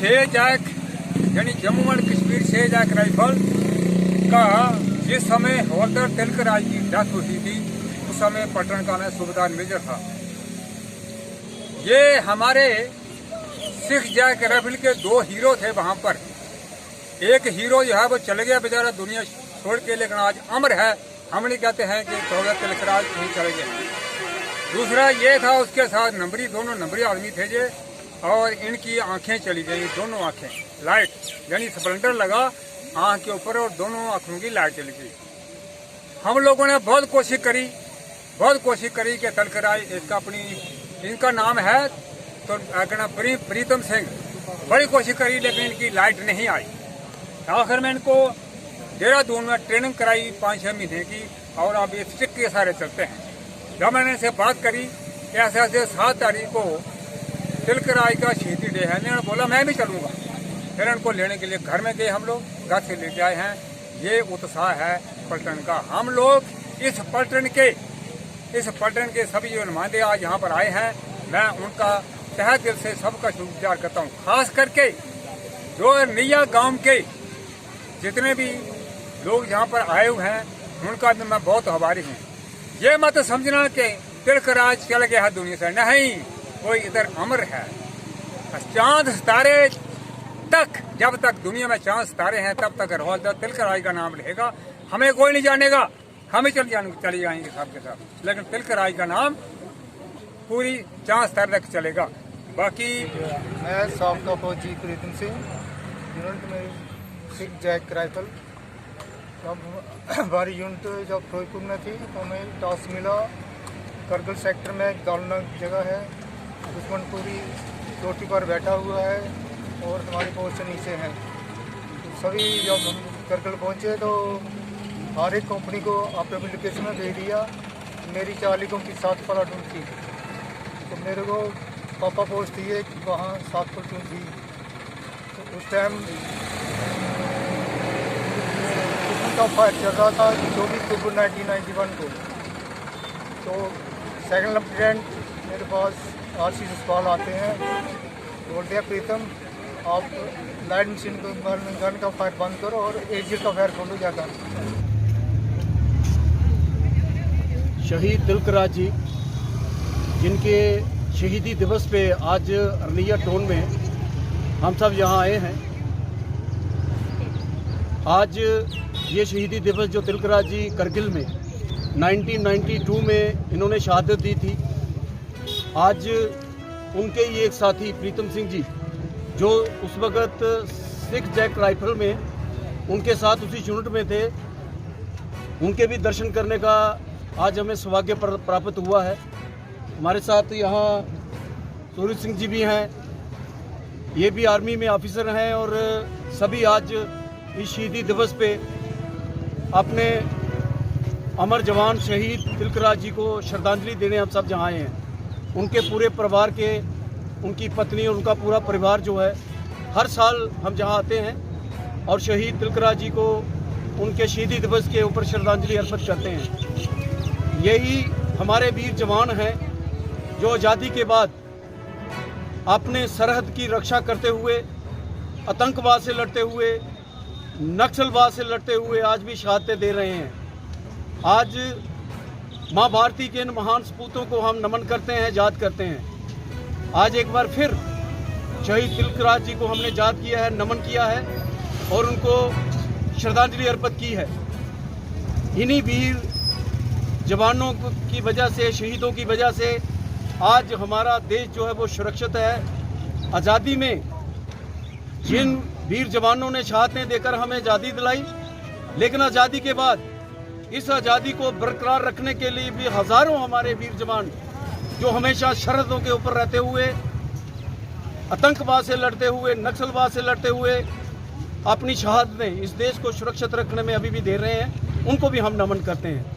6 JAK यानी Jammu and Kashmir 6 JAK rifle का जिस समय हवलदार तिलकराज की डेथ हुई थी उस समय पटन का मैं सूबेदार मेजर था। ये हमारे 6 जैक राइफल के 2 हीरो थे वहां पर। एक हीरो जो है वो चले गया बेचारा दुनिया छोड़ के, लेकिन आज अमर है। हम नहीं कहते हैं कि हवलदार तिलकराज नहीं चले गए। दूसरा ये था उसके साथ नंबरी, दोनों नंबरी आदमी थे जे, और इनकी आंखें चली गई, दोनों आंखें लाइट यानी स्प्लेंडर लगा आंख के ऊपर और दोनों आंखों की लाइट चली गई। हम लोगों ने बहुत कोशिश करी कि तिलकराज इसका इनका नाम है तो प्रीतम सिंह, बड़ी कोशिश करी लेकिन इनकी लाइट नहीं आई। आखिर में इनको देहरादून में ट्रेनिंग कराई 5-6 महीने की और अब ये स्टिक के सारे चलते हैं। जब मैंने इनसे बात करी कि ऐसे 7 तारीख को तिलकराज का शहीदी डे है, इन्होंने बोला मैं भी चलूंगा। फिर इनको लेने के लिए घर में गए, हम लोग घर से लेके आए हैं। ये उत्साह है पलटन का। हम लोग इस पलटन के सभी जो नुमाइंदे आज यहाँ पर आए हैं, मैं उनका तहे दिल से सबका शुक्रगुजार करता हूँ। खास करके जो निया गांव के जितने भी लोग यहाँ पर आए हुए हैं उनका भी मैं बहुत आभारी हूँ। ये मत समझना कि तिलकराज चल गया है दुनिया से, नहीं, कोई इधर अमर है। चांद सितारे तक, जब तक दुनिया में चांद सितारे हैं तब तक हवलदार तिलकराज का नाम रहेगा। हमें कोई नहीं जानेगा, हमें चले जाएंगे सबके साथ, लेकिन तिलकराज का नाम पूरी चांद सितारे तक चलेगा। बाकी मैं साबका फौजी प्रीतम सिंह, यूनिट में 6 जैक राइफल। जब हमारी यूनिट जब फिरोजपुर में थी तो हमें टास्क मिला, करगिल सेक्टर में गालनग जगह है, दुश्मन पूरी चोटी पर बैठा हुआ है और हमारी पोस्ट नीचे है। तो सभी जब हम करगिल पहुँचे तो हर एक कंपनी को अपने एप्लीकेशन में भेज दिया। मेरी 40 की 7 प्लाटून थी, तो मेरे को पापा पोस्ट थी एक वहाँ 7 प्लाटून थी। तो उस टाइम का फायर चल रहा था 24 अक्टूबर 1991 को। तो सेकंड लेफ्टिनेंट मेरे पास RC ससपाल आते हैं, बोलते हैं प्रीतम आप लाइट मशीन गन का फायर बंद करो और एग्जिट का फायर खोलो जाकर। शहीद तिलकराज जी जिनके शहीदी दिवस पे आज अरनिया टाउन में हम सब यहाँ आए हैं। आज ये शहीदी दिवस जो तिलकराज जी करगिल में 1992 में इन्होंने शहादत दी थी, आज उनके ही एक साथी प्रीतम सिंह जी जो उस वक़्त 6 जैक राइफल में उनके साथ उसी यूनिट में थे, उनके भी दर्शन करने का आज हमें सौभाग्य प्राप्त हुआ है। हमारे साथ यहाँ सूरज सिंह जी भी हैं, ये भी आर्मी में ऑफिसर हैं और सभी आज इस शहीदी दिवस पे अपने अमर जवान शहीद तिलकराज जी को श्रद्धांजलि देने हम सब जहाँ आए हैं। उनके पूरे परिवार के, उनकी पत्नी और उनका पूरा परिवार जो है, हर साल हम जहाँ आते हैं और शहीद तिलकराज जी को उनके शहीदी दिवस के ऊपर श्रद्धांजलि अर्पित करते हैं। यही हमारे वीर जवान हैं जो आज़ादी के बाद अपने सरहद की रक्षा करते हुए, आतंकवाद से लड़ते हुए, नक्सलवाद से लड़ते हुए आज भी शहादतें दे रहे हैं। आज माँ भारती के इन महान सपूतों को हम नमन करते हैं, याद करते हैं। आज एक बार फिर शहीद तिलकराज जी को हमने याद किया है, नमन किया है और उनको श्रद्धांजलि अर्पित की है। इन्हीं वीर जवानों की वजह से, शहीदों की वजह से आज हमारा देश जो है वो सुरक्षित है। आज़ादी में जिन वीर जवानों ने शहादतें देकर हमें आज़ादी दिलाई, लेकिन आज़ादी के बाद इस आज़ादी को बरकरार रखने के लिए भी हज़ारों हमारे वीर जवान जो हमेशा सरहदों के ऊपर रहते हुए, आतंकवाद से लड़ते हुए, नक्सलवाद से लड़ते हुए अपनी शहादतें इस देश को सुरक्षित रखने में अभी भी दे रहे हैं, उनको भी हम नमन करते हैं।